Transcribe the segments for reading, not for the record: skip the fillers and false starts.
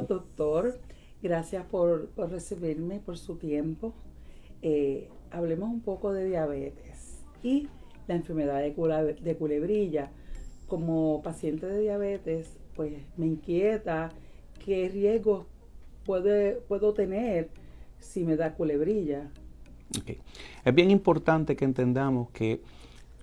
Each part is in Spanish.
Saludos, doctor. Gracias por recibirme, por su tiempo. Hablemos un poco de diabetes y la enfermedad de culebrilla. Como paciente de diabetes, pues me inquieta qué riesgos puedo tener si me da culebrilla. Okay. Es bien importante que entendamos que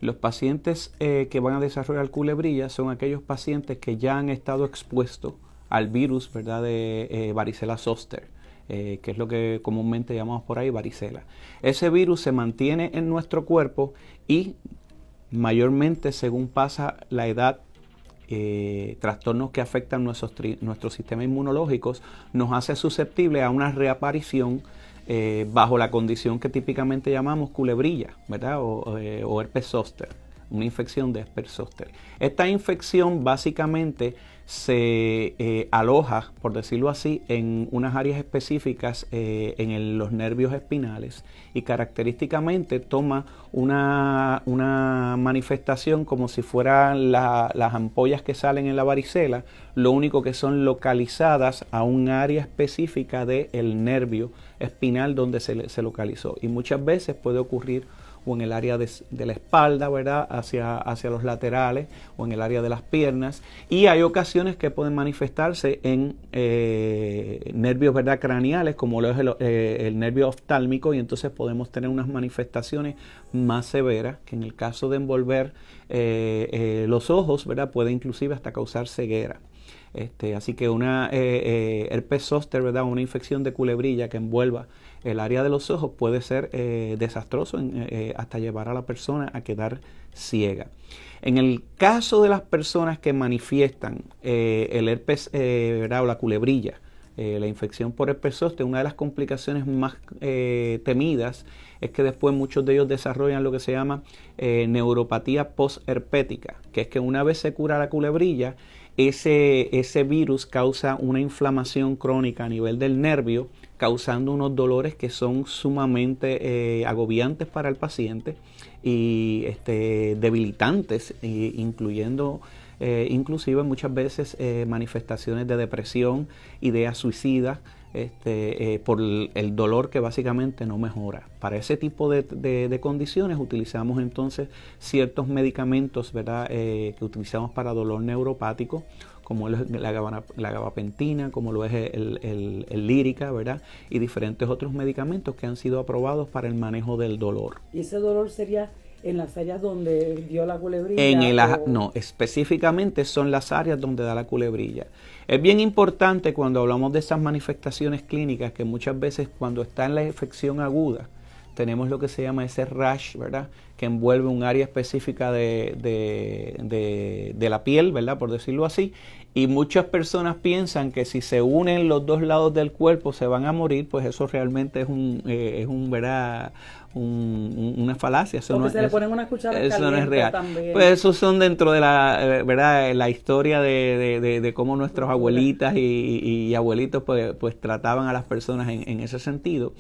los pacientes que van a desarrollar culebrilla son aquellos pacientes que ya han estado expuestos al virus, ¿verdad?, de varicela zoster, que es lo que comúnmente llamamos por ahí varicela. Ese virus se mantiene en nuestro cuerpo y mayormente según pasa la edad, trastornos que afectan nuestro sistema inmunológico nos hace susceptible a una reaparición bajo la condición que típicamente llamamos culebrilla, ¿verdad? O herpes zóster, una infección de herpes zóster. Esta infección básicamente se aloja, por decirlo así, en unas áreas específicas en los nervios espinales y característicamente toma una manifestación como si fueran las ampollas que salen en la varicela, lo único que son localizadas a un área específica del nervio espinal donde se localizó, y muchas veces puede ocurrir o en el área de la espalda, ¿verdad?, hacia los laterales, o en el área de las piernas, y hay ocasiones que pueden manifestarse en nervios, ¿verdad?, craneales, como lo es el nervio oftálmico, y entonces podemos tener unas manifestaciones más severas, que en el caso de envolver los ojos, ¿verdad?, puede inclusive hasta causar ceguera. Así que una herpes zóster, ¿verdad?, una infección de culebrilla que envuelva el área de los ojos puede ser desastroso hasta llevar a la persona a quedar ciega. En el caso de las personas que manifiestan el herpes, ¿verdad?, o la culebrilla, la infección por herpes zóster, una de las complicaciones más temidas es que después muchos de ellos desarrollan lo que se llama neuropatía posherpética, que es que una vez se cura la culebrilla, ese virus causa una inflamación crónica a nivel del nervio, causando unos dolores que son sumamente agobiantes para el paciente y debilitantes, incluyendo inclusive muchas veces manifestaciones de depresión, ideas suicidas, por el dolor que básicamente no mejora. Para ese tipo de condiciones utilizamos entonces ciertos medicamentos, ¿verdad?, que utilizamos para dolor neuropático, como la gabapentina, como lo es el lírica, ¿verdad?, y diferentes otros medicamentos que han sido aprobados para el manejo del dolor. ¿Y ese dolor sería en las áreas donde dio la culebrilla? No, específicamente son las áreas donde da la culebrilla. Es bien importante cuando hablamos de esas manifestaciones clínicas que muchas veces cuando está en la infección aguda tenemos lo que se llama ese rash, ¿verdad?, que envuelve un área específica de la piel, ¿verdad?, por decirlo así, y muchas personas piensan que si se unen los dos lados del cuerpo se van a morir, pues eso realmente es ¿verdad?, una falacia. Eso Porque se le ponen una cuchara eso no es real. también. Pues esos son dentro de ¿verdad?, la historia de cómo nuestros abuelitas y abuelitos pues trataban a las personas en ese sentido.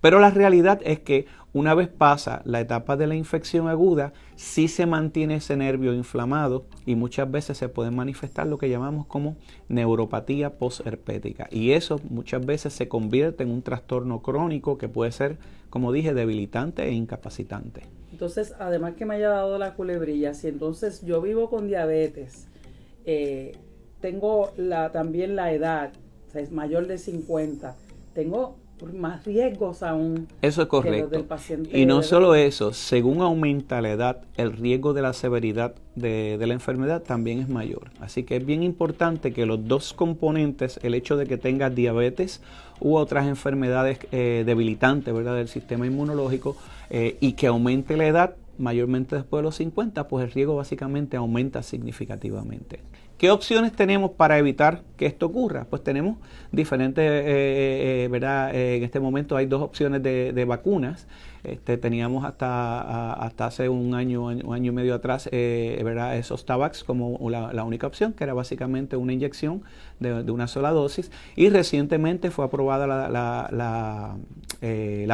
Pero la realidad es que una vez pasa la etapa de la infección aguda, sí se mantiene ese nervio inflamado y muchas veces se puede manifestar lo que llamamos como neuropatía posherpética. Y eso muchas veces se convierte en un trastorno crónico que puede ser, como dije, debilitante e incapacitante. Entonces, además que me haya dado la culebrilla, si entonces yo vivo con diabetes, tengo también la edad, o sea, es mayor de 50, tengo más riesgos aún. Eso es correcto. Que los del paciente. Y no solo eso, según aumenta la edad, el riesgo de la severidad de la enfermedad también es mayor. Así que es bien importante que los dos componentes, el hecho de que tengas diabetes u otras enfermedades debilitantes, ¿verdad?, del sistema inmunológico, y que aumente la edad, mayormente después de los 50, pues el riesgo básicamente aumenta significativamente. ¿Qué opciones tenemos para evitar que esto ocurra? Pues tenemos diferentes, ¿verdad? En este momento hay dos opciones de vacunas. Teníamos hasta hace un año y medio atrás, ¿verdad?, Zostavax como la única opción, que era básicamente una inyección de una sola dosis. Y recientemente fue aprobada la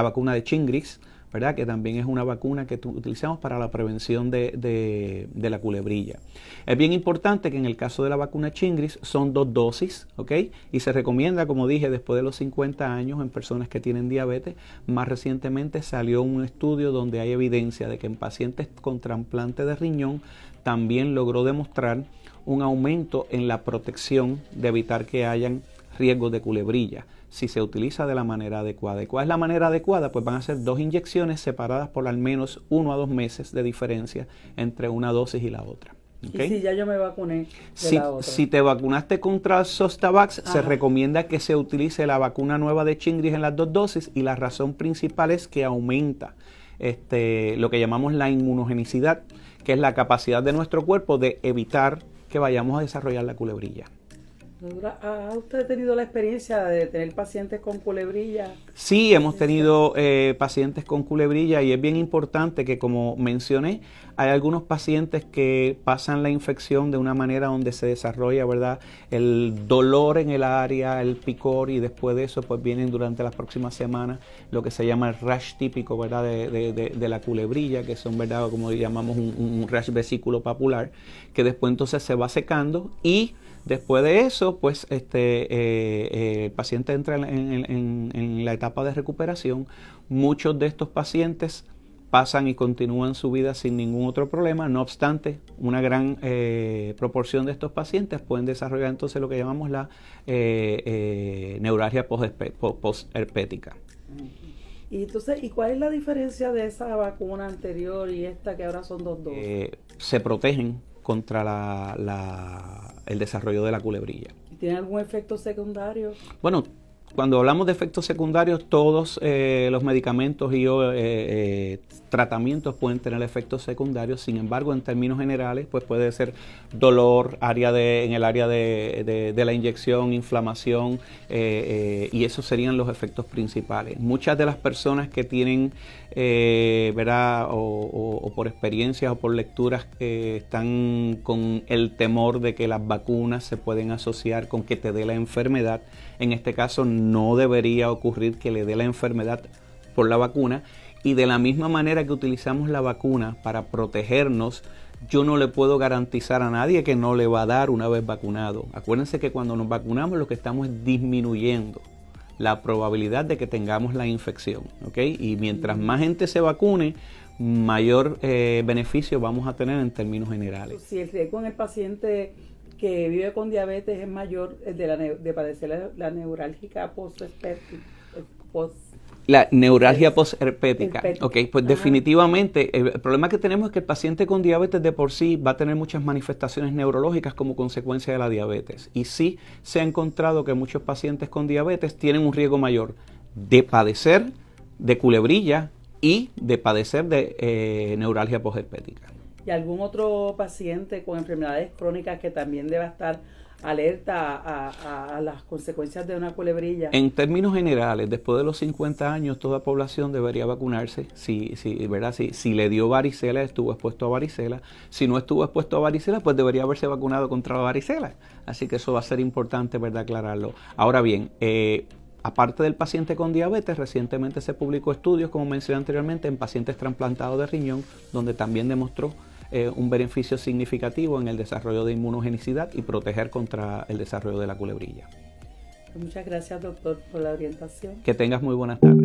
vacuna de Shingrix ¿verdad? Que también es una vacuna que utilizamos para la prevención de la culebrilla. Es bien importante que en el caso de la vacuna Shingrix son 2 dosis, ¿ok? Y se recomienda, como dije, después de los 50 años en personas que tienen diabetes. Más recientemente salió un estudio donde hay evidencia de que en pacientes con trasplante de riñón también logró demostrar un aumento en la protección de evitar que hayan riesgos de culebrilla si se utiliza de la manera adecuada. ¿Y cuál es la manera adecuada? Pues van a ser 2 inyecciones separadas por al menos 1 a 2 meses de diferencia entre una dosis y la otra. ¿Okay? Y si ya yo me vacuné la otra. Si te vacunaste contra Zostavax, se recomienda que se utilice la vacuna nueva de Shingrix en las 2 dosis, y la razón principal es que aumenta lo que llamamos la inmunogenicidad, que es la capacidad de nuestro cuerpo de evitar que vayamos a desarrollar la culebrilla. ¿Ha usted tenido la experiencia de tener pacientes con culebrilla? Sí, hemos tenido pacientes con culebrilla, y es bien importante que, como mencioné, hay algunos pacientes que pasan la infección de una manera donde se desarrolla, ¿verdad?, el dolor en el área, el picor, y después de eso pues vienen durante las próximas semanas lo que se llama el rash típico, ¿verdad?, de la culebrilla, que son, ¿verdad?, como llamamos un rash vesículo papular, que después entonces se va secando, y después de eso, pues el paciente entra en la etapa de recuperación. Muchos de estos pacientes pasan y continúan su vida sin ningún otro problema. No obstante, una gran proporción de estos pacientes pueden desarrollar entonces lo que llamamos la neuralgia postherpética. Y entonces, ¿y cuál es la diferencia de esa vacuna anterior y esta, que ahora son 2 dosis? Se protegen contra el desarrollo de la culebrilla. ¿Tiene algún efecto secundario? Bueno, cuando hablamos de efectos secundarios, todos los medicamentos y tratamientos pueden tener efectos secundarios. Sin embargo, en términos generales, pues puede ser dolor en el área de la inyección, inflamación, y esos serían los efectos principales. Muchas de las personas que tienen, ¿verdad?, o por experiencias o por lecturas, que están con el temor de que las vacunas se pueden asociar con que te dé la enfermedad. En este caso no debería ocurrir que le dé la enfermedad por la vacuna, y de la misma manera que utilizamos la vacuna para protegernos, yo no le puedo garantizar a nadie que no le va a dar una vez vacunado. Acuérdense que cuando nos vacunamos lo que estamos es disminuyendo la probabilidad de que tengamos la infección, ¿ok? Y mientras más gente se vacune, mayor beneficio vamos a tener en términos generales. Si el riesgo en el paciente que vive con diabetes es mayor, el de padecer la neurálgica postherpética. La neuralgia postherpética. Ok, pues definitivamente el problema que tenemos es que el paciente con diabetes de por sí va a tener muchas manifestaciones neurológicas como consecuencia de la diabetes. Y sí se ha encontrado que muchos pacientes con diabetes tienen un riesgo mayor de padecer de culebrilla y de padecer de neuralgia postherpética. ¿Y algún otro paciente con enfermedades crónicas que también deba estar alerta a las consecuencias de una culebrilla? En términos generales, después de los 50 años, toda población debería vacunarse. ¿Verdad? Si le dio varicela, estuvo expuesto a varicela. Si no estuvo expuesto a varicela, pues debería haberse vacunado contra la varicela. Así que eso va a ser importante, ¿verdad?, aclararlo. Ahora bien, aparte del paciente con diabetes, recientemente se publicó estudios, como mencioné anteriormente, en pacientes trasplantados de riñón, donde también demostró un beneficio significativo en el desarrollo de inmunogenicidad y proteger contra el desarrollo de la culebrilla. Muchas gracias, doctor, por la orientación. Que tengas muy buenas tardes.